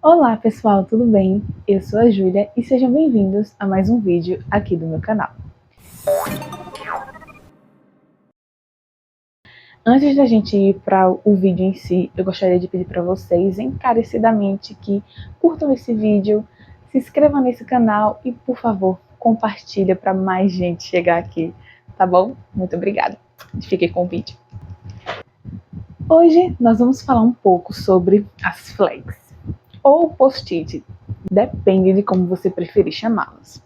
Olá pessoal, tudo bem? Eu sou a Júlia e sejam bem-vindos a mais um vídeo aqui do meu canal. Antes da gente ir para o vídeo em si, eu gostaria de pedir para vocês encarecidamente que curtam esse vídeo, se inscrevam nesse canal e, por favor, compartilhem para mais gente chegar aqui, tá bom? Muito obrigada. Fiquem com o vídeo. Hoje nós vamos falar um pouco sobre as flags, ou post-it, depende de como você preferir chamá-las,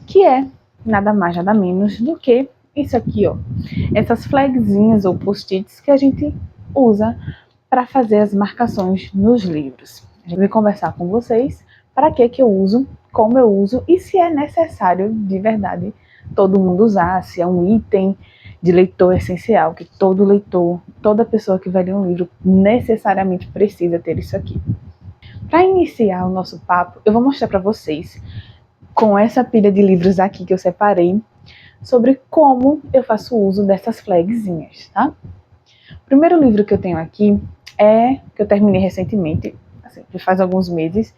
que é nada mais nada menos do que isso aqui, ó, essas flagzinhas ou post-its que a gente usa para fazer as marcações nos livros. A gente vai conversar com vocês para que eu uso, como eu uso e se é necessário de verdade todo mundo usar, se é um item de leitor essencial, que todo leitor, toda pessoa que vai ler um livro necessariamente precisa ter isso aqui. Para iniciar o nosso papo, eu vou mostrar para vocês, com essa pilha de livros aqui que eu separei, sobre como eu faço uso dessas flagzinhas, tá? O primeiro livro que eu tenho aqui que eu terminei recentemente, assim, faz alguns meses,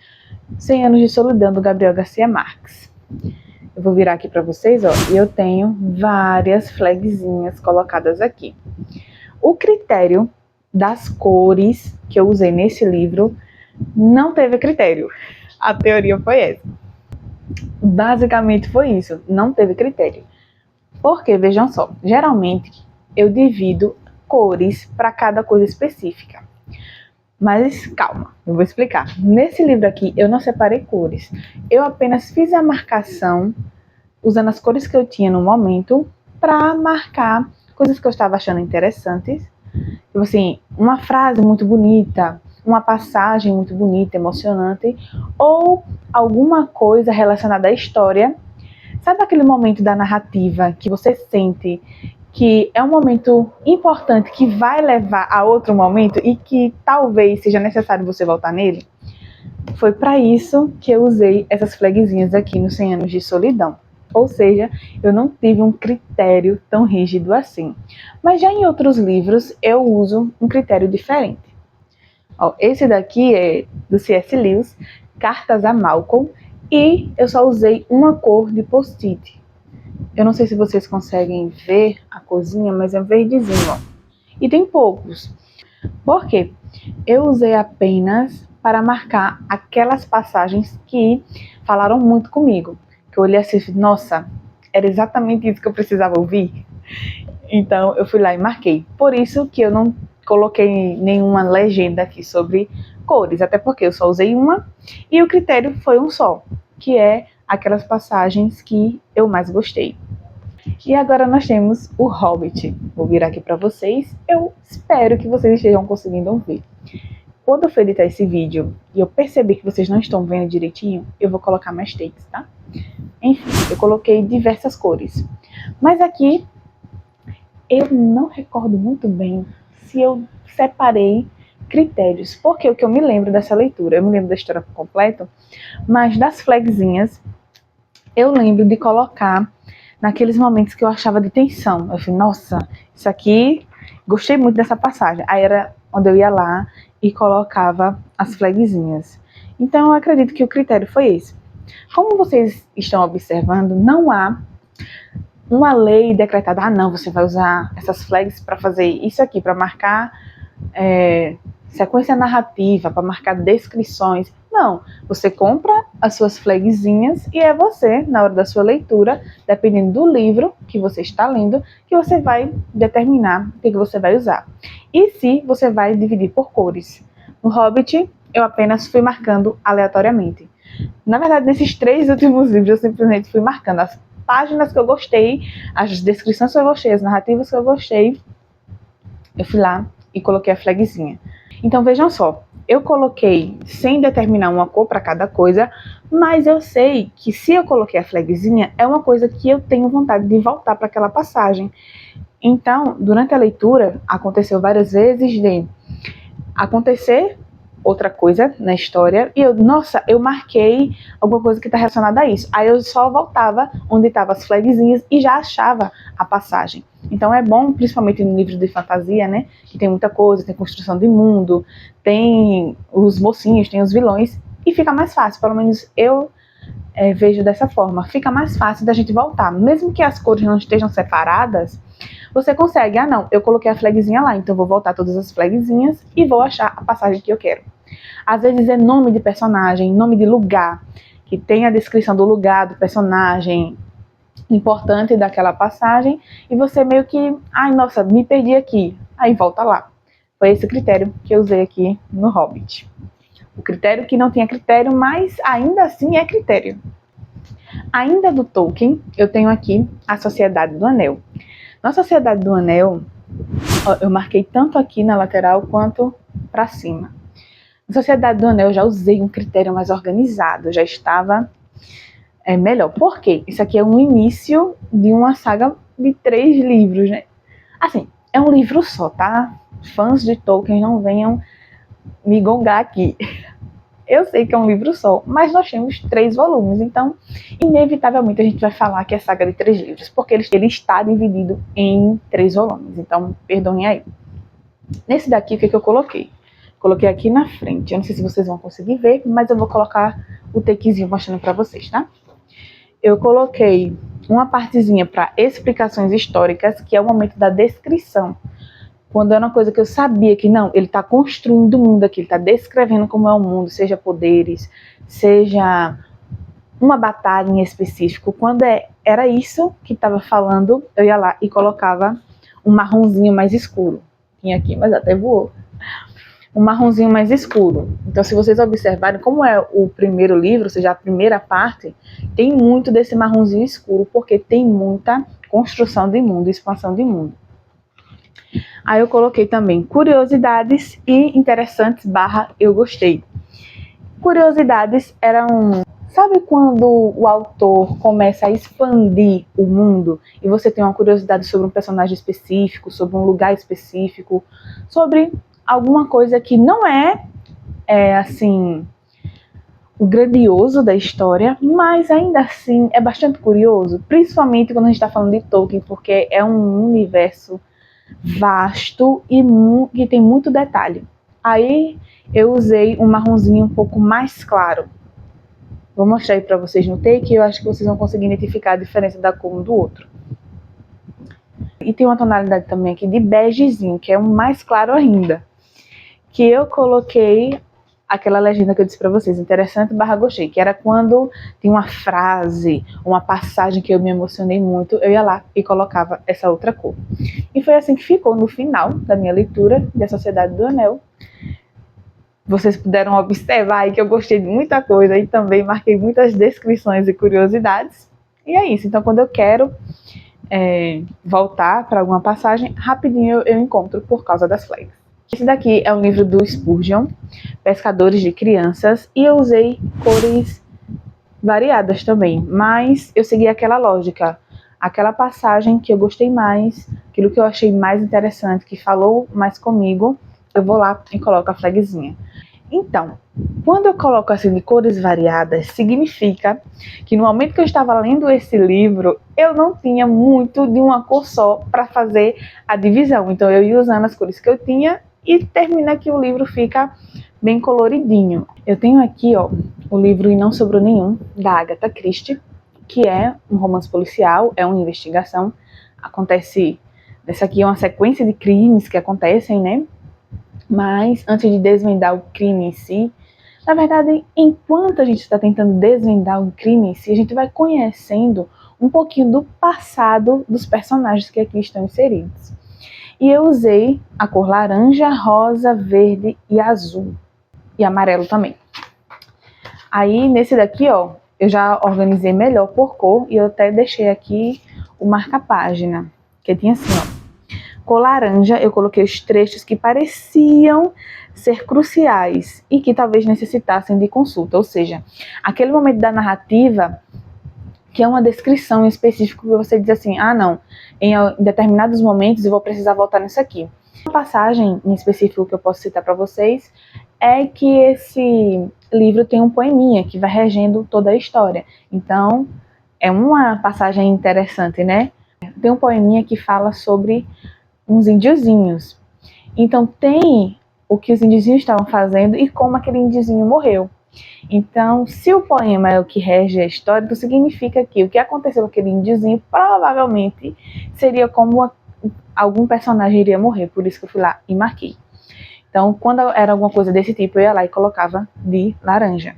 100 Anos de Solidão, do Gabriel Garcia Marques. Eu vou virar aqui para vocês, ó, e eu tenho várias flagzinhas colocadas aqui. O critério das cores que eu usei nesse livro não teve critério. A teoria foi essa. Basicamente foi isso, não teve critério. Porque, vejam só, geralmente eu divido cores para cada coisa específica. Mas calma, eu vou explicar. Nesse livro aqui eu não separei cores. Eu apenas fiz a marcação usando as cores que eu tinha no momento para marcar coisas que eu estava achando interessantes. Tipo assim, uma frase muito bonita, uma passagem muito bonita, emocionante, ou alguma coisa relacionada à história. Sabe aquele momento da narrativa que você sente que é um momento importante que vai levar a outro momento e que talvez seja necessário você voltar nele? Foi para isso que eu usei essas flagzinhas aqui no 100 Anos de Solidão. Ou seja, eu não tive um critério tão rígido assim. Mas já em outros livros eu uso um critério diferente. Ó, esse daqui é do C.S. Lewis, Cartas a Malcolm, e eu só usei uma cor de post-it. Eu não sei se vocês conseguem ver a corzinha, mas é verdezinho, ó. E tem poucos. Por quê? Eu usei apenas para marcar aquelas passagens que falaram muito comigo. Que eu olhei assim e falei, nossa, era exatamente isso que eu precisava ouvir. Então eu fui lá e marquei. Por isso que eu não coloquei nenhuma legenda aqui sobre cores, até porque eu só usei uma e o critério foi um só, que é aquelas passagens que eu mais gostei. E agora nós temos o Hobbit. Vou virar aqui para vocês. Eu espero que vocês estejam conseguindo ouvir. Quando eu for editar esse vídeo e eu perceber que vocês não estão vendo direitinho, eu vou colocar mais takes, tá? Enfim, eu coloquei diversas cores. Mas aqui eu não recordo muito bem se eu separei critérios, porque o que eu me lembro dessa leitura, eu me lembro da história por completo, mas das flagzinhas eu lembro de colocar naqueles momentos que eu achava de tensão. Eu falei, nossa, isso aqui, gostei muito dessa passagem. Aí era onde eu ia lá e colocava as flagzinhas. Então eu acredito que o critério foi esse. Como vocês estão observando, não há uma lei decretada, não, você vai usar essas flags para fazer isso aqui, para marcar sequência narrativa, para marcar descrições. Não, você compra as suas flagzinhas e é você, na hora da sua leitura, dependendo do livro que você está lendo, que você vai determinar o que você vai usar. E se você vai dividir por cores. No Hobbit, eu apenas fui marcando aleatoriamente. Na verdade, nesses 3 últimos livros, eu simplesmente fui marcando as páginas que eu gostei, as descrições que eu gostei, as narrativas que eu gostei. Eu fui lá e coloquei a flagzinha. Então vejam só, eu coloquei sem determinar uma cor para cada coisa, mas eu sei que se eu coloquei a flagzinha, é uma coisa que eu tenho vontade de voltar para aquela passagem. Então, durante a leitura, aconteceu várias vezes de acontecer outra coisa na história, e eu marquei alguma coisa que está relacionada a isso. Aí eu só voltava onde estavam as flagzinhas e já achava a passagem. Então é bom, principalmente no livro de fantasia, né, que tem muita coisa, tem construção de mundo, tem os mocinhos, tem os vilões, e fica mais fácil, pelo menos eu vejo dessa forma, fica mais fácil da gente voltar, mesmo que as cores não estejam separadas, você consegue, não, eu coloquei a flagzinha lá, então eu vou voltar todas as flagzinhas e vou achar a passagem que eu quero. Às vezes é nome de personagem, nome de lugar, que tem a descrição do lugar, do personagem importante daquela passagem, e você meio que, nossa, me perdi aqui, aí volta lá. Foi esse critério que eu usei aqui no Hobbit. O critério que não tinha critério, mas ainda assim é critério. Ainda do Tolkien, eu tenho aqui a Sociedade do Anel. Na Sociedade do Anel, eu marquei tanto aqui na lateral quanto para cima. Na Sociedade do Anel eu já usei um critério mais organizado, já estava melhor. Por quê? Isso aqui é um início de uma saga de 3 livros, né? Assim, é um livro só, tá? Fãs de Tolkien não venham me gongar aqui. Eu sei que é um livro só, mas nós temos 3 volumes, então inevitavelmente a gente vai falar que é saga de 3 livros, porque ele está dividido em 3 volumes, então perdoem aí. Nesse daqui, o que eu coloquei? Coloquei aqui na frente, eu não sei se vocês vão conseguir ver, mas eu vou colocar o takezinho mostrando para vocês, tá? Eu coloquei uma partezinha para explicações históricas, que é o momento da descrição. Quando é uma coisa que eu sabia que não, ele está construindo o mundo aqui, ele está descrevendo como é o mundo, seja poderes, seja uma batalha em específico. Quando era isso que estava falando, eu ia lá e colocava um marronzinho mais escuro. Tinha aqui, mas até voou. Um marronzinho mais escuro. Então, se vocês observarem, como é o primeiro livro, ou seja, a primeira parte, tem muito desse marronzinho escuro, porque tem muita construção de mundo, expansão de mundo. Aí eu coloquei também curiosidades e interessantes / eu gostei. Curiosidades eram... Sabe quando o autor começa a expandir o mundo e você tem uma curiosidade sobre um personagem específico, sobre um lugar específico, sobre alguma coisa que não assim, o grandioso da história, mas ainda assim é bastante curioso, principalmente quando a gente está falando de Tolkien, porque é um universo vasto e que tem muito detalhe. Aí eu usei um marronzinho um pouco mais claro. Vou mostrar aí para vocês no take, eu acho que vocês vão conseguir identificar a diferença da cor um do outro. E tem uma tonalidade também aqui de begezinho, que é um mais claro ainda. Que eu coloquei aquela legenda que eu disse para vocês, interessante / gostei, que era quando tem uma frase, uma passagem que eu me emocionei muito, eu ia lá e colocava essa outra cor. E foi assim que ficou no final da minha leitura de A Sociedade do Anel. Vocês puderam observar aí que eu gostei de muita coisa e também marquei muitas descrições e curiosidades. E é isso, então quando eu quero voltar para alguma passagem, rapidinho eu encontro por causa das flags. Esse daqui é um livro do Spurgeon, Pescadores de Crianças, e eu usei cores variadas também, mas eu segui aquela lógica, aquela passagem que eu gostei mais, aquilo que eu achei mais interessante, que falou mais comigo, eu vou lá e coloco a flagzinha. Então, quando eu coloco assim de cores variadas, significa que no momento que eu estava lendo esse livro, eu não tinha muito de uma cor só para fazer a divisão. Então eu ia usando as cores que eu tinha e termina que o livro fica bem coloridinho. Eu tenho aqui, o livro E Não Sobrou Nenhum, da Agatha Christie, que é um romance policial, é uma investigação. Essa aqui é uma sequência de crimes que acontecem, né? Mas antes de desvendar o crime em si, na verdade, enquanto a gente está tentando desvendar o crime em si, a gente vai conhecendo um pouquinho do passado dos personagens que aqui estão inseridos. E eu usei a cor laranja, rosa, verde e azul. E amarelo também. Aí, nesse daqui, eu já organizei melhor por cor e eu até deixei aqui o marca-página, que tinha assim, cor laranja, eu coloquei os trechos que pareciam ser cruciais e que talvez necessitassem de consulta, ou seja, aquele momento da narrativa que é uma descrição em específico que você diz assim, não, em determinados momentos eu vou precisar voltar nisso aqui. Uma passagem em específico que eu posso citar para vocês é que esse livro tem um poeminha que vai regendo toda a história. Então, é uma passagem interessante, né? Tem um poeminha que fala sobre uns índiozinhos. Então tem o que os índiozinhos estavam fazendo e como aquele índiozinho morreu. Então, se o poema é o que rege a história, então significa que o que aconteceu com aquele índiozinho provavelmente seria como algum personagem iria morrer, por isso que eu fui lá e marquei. Então, quando era alguma coisa desse tipo, eu ia lá e colocava de laranja.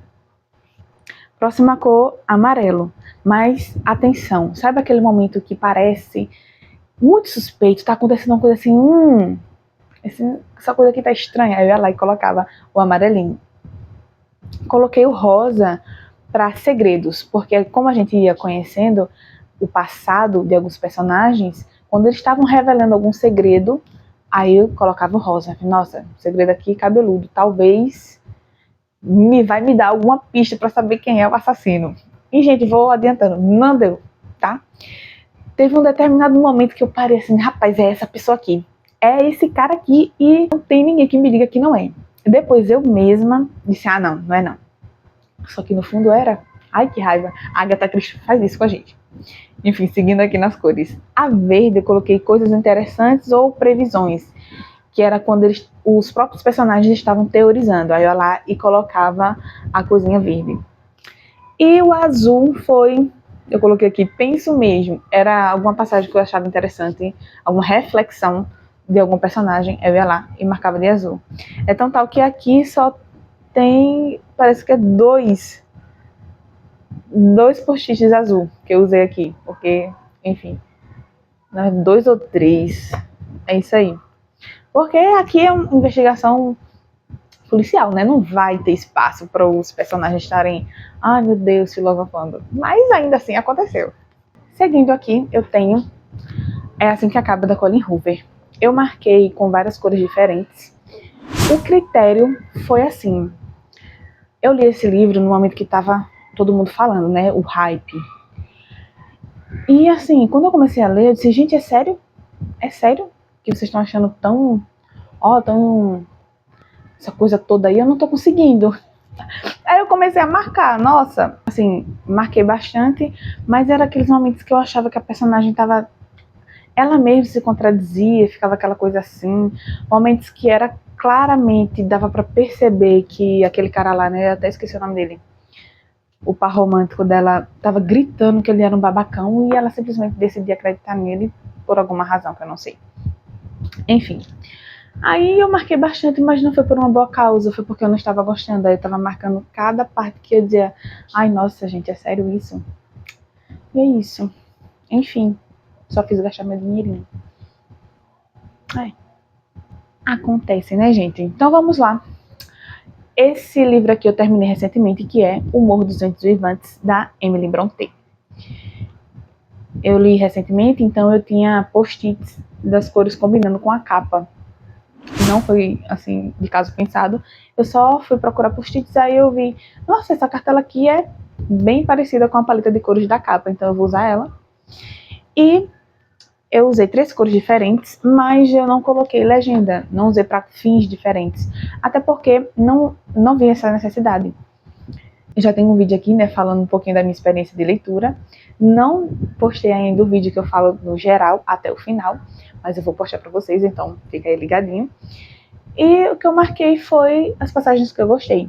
Próxima cor, amarelo. Mas, atenção, sabe aquele momento que parece muito suspeito, tá acontecendo uma coisa assim, essa coisa aqui tá estranha. Aí eu ia lá e colocava o amarelinho. Coloquei o rosa para segredos, porque como a gente ia conhecendo o passado de alguns personagens, quando eles estavam revelando algum segredo, aí eu colocava o rosa. Nossa, segredo aqui cabeludo, talvez vai me dar alguma pista para saber quem é o assassino. E, gente, vou adiantando, não deu, tá? Teve um determinado momento que eu parei assim, rapaz, é essa pessoa aqui. É esse cara aqui e não tem ninguém que me diga que não é. Depois eu mesma disse, não, não é não. Só que no fundo era. Ai, que raiva. A Agatha Christie faz isso com a gente. Enfim, seguindo aqui nas cores. A verde eu coloquei coisas interessantes ou previsões, que era quando os próprios personagens estavam teorizando. Aí eu ia lá e colocava a coisinha verde. E o azul foi, eu coloquei aqui, penso mesmo. Era alguma passagem que eu achava interessante, alguma reflexão de algum personagem, eu ia lá e marcava de azul. É tão tal que aqui só tem, parece que é dois post-its azul que eu usei aqui, porque, enfim, 2 ou 3, é isso aí. Porque aqui é uma investigação policial, né? Não vai ter espaço para os personagens estarem, ai meu Deus, filosofando. Mas ainda assim aconteceu. Seguindo aqui, eu tenho É Assim que Acaba, da Colleen Hoover. Eu marquei com várias cores diferentes. O critério foi assim. Eu li esse livro no momento que estava todo mundo falando, né? O hype. E assim, quando eu comecei a ler, eu disse, gente, é sério? É sério que vocês estão achando tão essa coisa toda aí? Eu não tô conseguindo. Aí eu comecei a marcar, nossa, assim, marquei bastante, mas era aqueles momentos que eu achava que a personagem tava, ela mesma se contradizia, ficava aquela coisa assim, momentos que era claramente, dava pra perceber que aquele cara lá, né, eu até esqueci o nome dele, o par romântico dela tava gritando que ele era um babacão e ela simplesmente decidia acreditar nele por alguma razão que eu não sei. Enfim. Aí eu marquei bastante, mas não foi por uma boa causa, foi porque eu não estava gostando. Aí eu estava marcando cada parte que eu dizia, ai nossa gente, é sério isso? E é isso. Enfim, só fiz gastar meu dinheirinho. Acontece, né, gente? Então vamos lá. Esse livro aqui eu terminei recentemente, que é O Morro dos Ventos Vivantes, da Emily Brontë. Eu li recentemente, então eu tinha post-its das cores combinando com a capa. Não foi, assim, de caso pensado. Eu só fui procurar post-its, aí eu vi, nossa, essa cartela aqui é bem parecida com a paleta de cores da capa, então eu vou usar ela. E eu usei 3 cores diferentes, mas eu não coloquei legenda, não usei para fins diferentes, até porque não vi essa necessidade. Eu já tenho um vídeo aqui, né, falando um pouquinho da minha experiência de leitura. Não postei ainda o vídeo que eu falo no geral até o final, mas eu vou postar para vocês, então fica aí ligadinho. E o que eu marquei foi as passagens que eu gostei.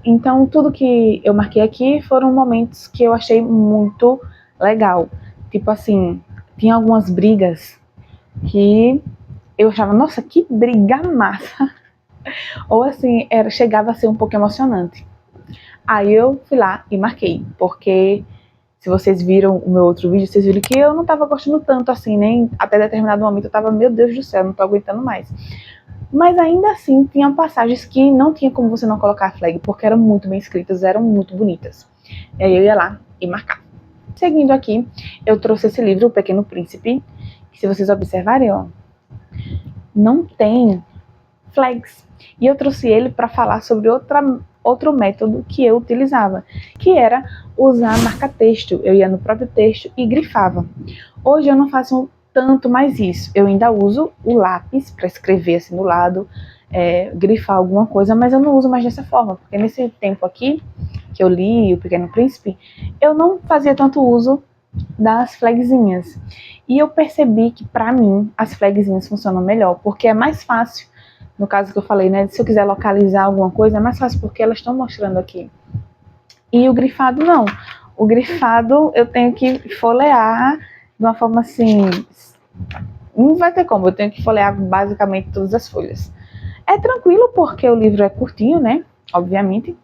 Então, tudo que eu marquei aqui foram momentos que eu achei muito legal. Tipo assim, tinha algumas brigas que eu achava, nossa, que briga massa. Ou assim, chegava a ser um pouco emocionante. Aí eu fui lá e marquei, porque se vocês viram o meu outro vídeo, vocês viram que eu não tava gostando tanto assim, nem até determinado momento eu tava, meu Deus do céu, não tô aguentando mais. Mas ainda assim, tinham passagens que não tinha como você não colocar a flag, porque eram muito bem escritas, eram muito bonitas. E aí eu ia lá e marcar. Seguindo aqui, eu trouxe esse livro, O Pequeno Príncipe, que se vocês observarem, ó, não tem flags. E eu trouxe ele para falar sobre outro método que eu utilizava, que era usar marca-texto. Eu ia no próprio texto e grifava. Hoje eu não faço tanto mais isso. Eu ainda uso o lápis para escrever assim do lado, grifar alguma coisa, mas eu não uso mais dessa forma, porque nesse tempo aqui que eu li O Pequeno Príncipe, eu não fazia tanto uso das flagzinhas. E eu percebi que para mim as flagzinhas funcionam melhor, porque é mais fácil No caso que eu falei, né? Se eu quiser localizar alguma coisa, é mais fácil porque elas estão mostrando aqui. E o grifado não. O grifado eu tenho que folhear de uma forma assim... Não vai ter como, eu tenho que folhear basicamente todas as folhas. É tranquilo porque o livro é curtinho, né? Obviamente.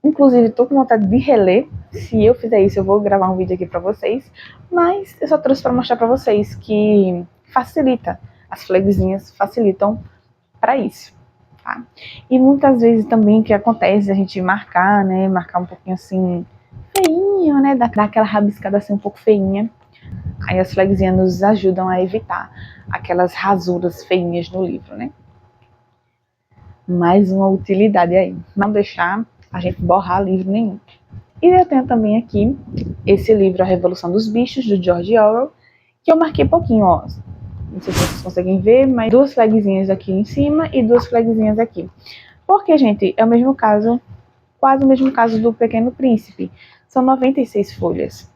Inclusive, estou com vontade de reler. Se eu fizer isso, eu vou gravar um vídeo aqui para vocês. Mas eu só trouxe para mostrar para vocês que facilita. As flagzinhas facilitam para isso. Tá? E muitas vezes também o que acontece a gente marcar, né? Marcar um pouquinho assim, feinho, né? Dar aquela rabiscada assim um pouco feinha. Aí as flagzinhas nos ajudam a evitar aquelas rasuras feinhas no livro, né? Mais uma utilidade aí. Não deixar a gente borrar livro nenhum. E eu tenho também aqui esse livro A Revolução dos Bichos, do George Orwell, que eu marquei pouquinho, ó. Não sei se vocês conseguem ver, mas 2 flagzinhas aqui em cima e 2 flagzinhas aqui. Porque, gente, é o mesmo caso, quase o mesmo caso do Pequeno Príncipe. São 96 folhas.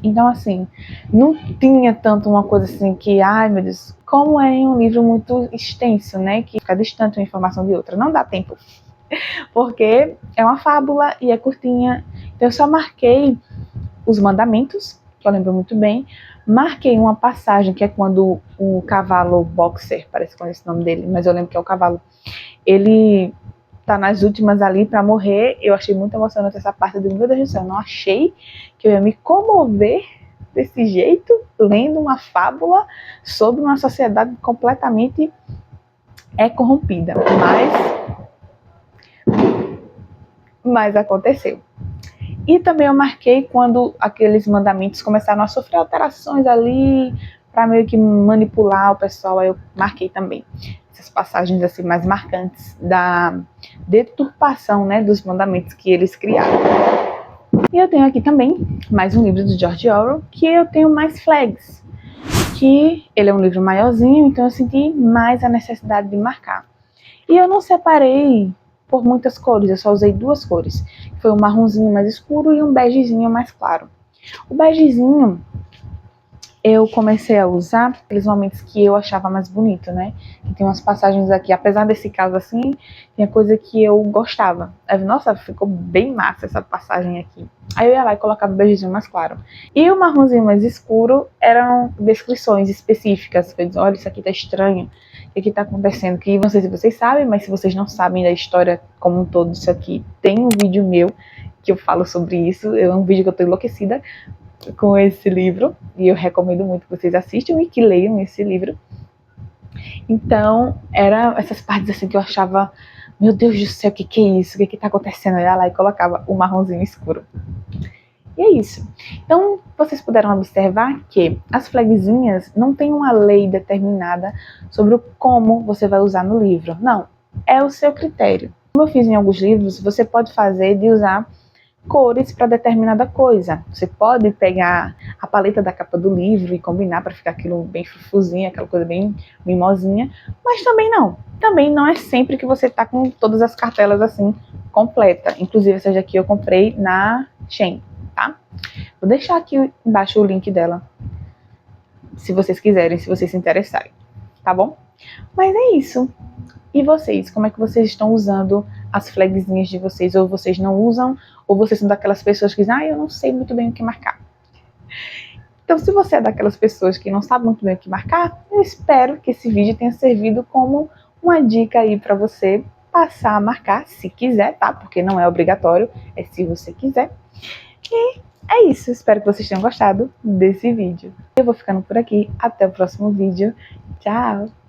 Então, assim, não tinha tanto uma coisa assim que, ai meu Deus, como é um livro muito extenso, né? Que fica distante uma informação de outra. Não dá tempo. Porque é uma fábula e é curtinha. Então, eu só marquei os mandamentos, que eu lembro muito bem. Marquei uma passagem que é quando o cavalo boxer, parece que é esse nome dele, mas eu lembro que é o cavalo, ele tá nas últimas ali para morrer. Eu achei muito emocionante essa parte do meu Deus do céu. Eu não achei que eu ia me comover desse jeito, lendo uma fábula sobre uma sociedade completamente corrompida. Mas aconteceu. E também eu marquei quando aqueles mandamentos começaram a sofrer alterações ali, para meio que manipular o pessoal, aí eu marquei também essas passagens assim mais marcantes da deturpação, né, dos mandamentos que eles criaram. E eu tenho aqui também mais um livro do George Orwell, que eu tenho mais flags, que ele é um livro maiorzinho, então eu senti mais a necessidade de marcar. E eu não separei por muitas cores, eu só usei 2 cores. Foi um marronzinho mais escuro e um begezinho mais claro. O begezinho eu comecei a usar aqueles momentos que eu achava mais bonito, né? Que tem umas passagens aqui, apesar desse caso assim, tinha coisa que eu gostava. Nossa, ficou bem massa essa passagem aqui. Aí eu ia lá e colocava o begezinho mais claro. E o marronzinho mais escuro eram descrições específicas. Olha, isso aqui tá estranho. O que está acontecendo? Que não sei se vocês sabem, mas se vocês não sabem da história como um todo, isso aqui tem um vídeo meu que eu falo sobre isso. É um vídeo que eu tô enlouquecida com esse livro e eu recomendo muito que vocês assistam e que leiam esse livro. Então, eram essas partes assim que eu achava, meu Deus do céu, o que é isso? O que tá acontecendo? Eu ia lá e colocava o marronzinho escuro. E é isso. Então, vocês puderam observar que as flagzinhas não tem uma lei determinada sobre como você vai usar no livro. Não, é o seu critério. Como eu fiz em alguns livros, você pode fazer de usar cores para determinada coisa. Você pode pegar a paleta da capa do livro e combinar para ficar aquilo bem fufuzinho, aquela coisa bem mimosinha, mas também não. Também não é sempre que você tá com todas as cartelas assim completa. Inclusive essa daqui eu comprei na Shein, tá? Vou deixar aqui embaixo o link dela, se vocês quiserem, se vocês se interessarem, tá bom? Mas é isso. E vocês, como é que vocês estão usando as flagzinhas de vocês? Ou vocês não usam, ou vocês são daquelas pessoas que dizem, eu não sei muito bem o que marcar. Então, se você é daquelas pessoas que não sabe muito bem o que marcar, eu espero que esse vídeo tenha servido como uma dica aí para você passar a marcar, se quiser, tá? Porque não é obrigatório, é se você quiser. E é isso, espero que vocês tenham gostado desse vídeo. Eu vou ficando por aqui, até o próximo vídeo. Tchau!